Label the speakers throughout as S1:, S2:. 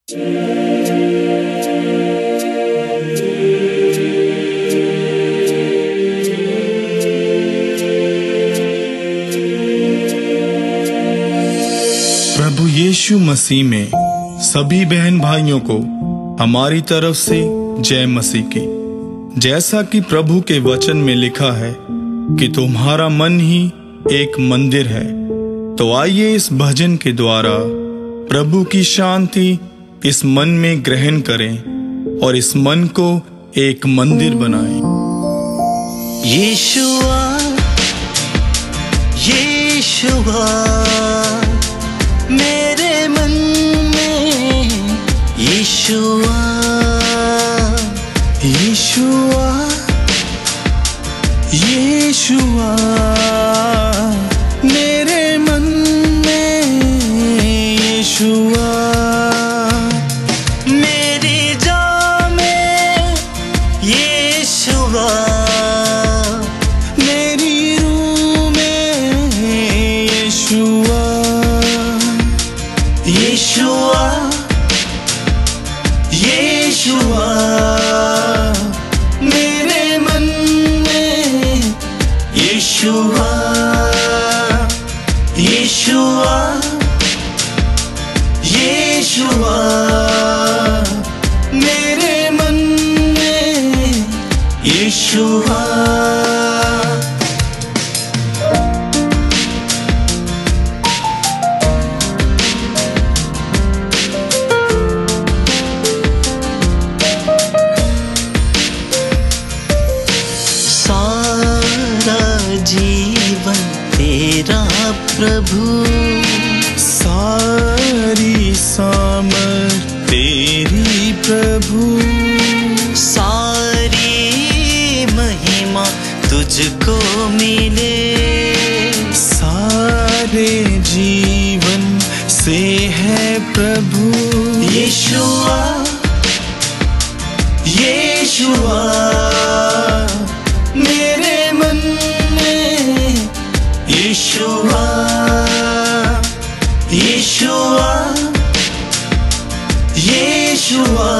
S1: प्रभु यीशु मसीह में सभी बहन भाइयों को हमारी तरफ से जय मसीह की। जैसा कि प्रभु के वचन में लिखा है कि तुम्हारा मन ही एक मंदिर है, तो आइए इस भजन के द्वारा प्रभु की शांति इस मन में ग्रहण करें और इस मन को एक मंदिर बनाएं।
S2: यीशुआ यीशुआ मेरे मन में, यीशुआ
S1: यीशुआ यीशुआ मेरे मन में, यीशुआ
S2: मेरी जान में, यीशुआ
S1: मेरी रूह में, यीशुआ
S2: यीशुआ यीशुआ मेरे मन में, यीशुआ यीशुआ यीशुआ मेरे मन में, यीशुआ जीवन तेरा प्रभु,
S1: सारी सामर्थ तेरी प्रभु,
S2: सारी महिमा तुझको मिले,
S1: सारे जीवन से है प्रभु।
S2: यीशुआ यीशुआ मेरे मन में, यीशुआ यीशुआ यीशुआ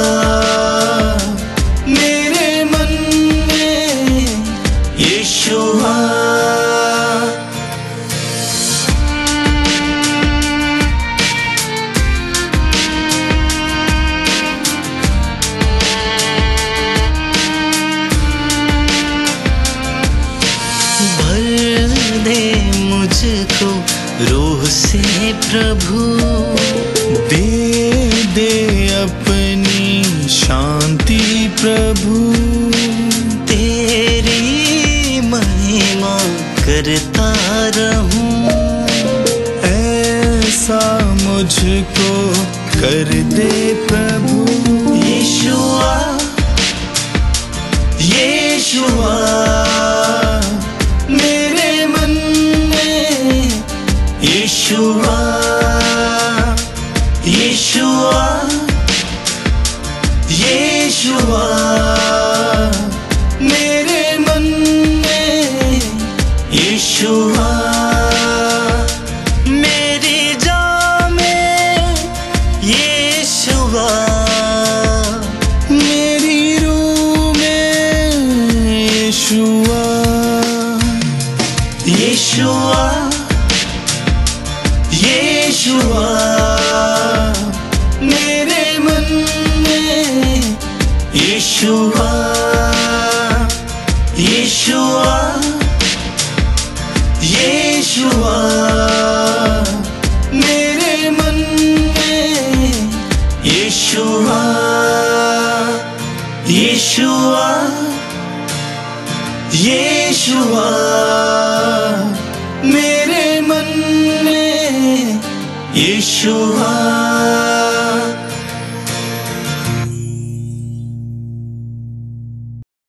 S2: मेरे मन में, यीशुआ भर दे मुझको रूह से प्रभु,
S1: दे दे अपनी शांति प्रभु,
S2: तेरी महिमा करता रहूं,
S1: ऐसा मुझको कर दे प्रभु।
S2: यीशुआ यीशुआ मेरे मन में, यीशुआ यीशुआ यीशुआ मेरे मन में, यीशुआ मेरी जान में, यीशुआ
S1: मेरी रूह में, यीशुआ
S2: यीशुआ यीशुआ मेरे मन में, यीशुआ यीशुआ यीशुआ मेरे मन में, यीशुआ यीशुआ यीशुआ मेरे मन में, यीशुआ।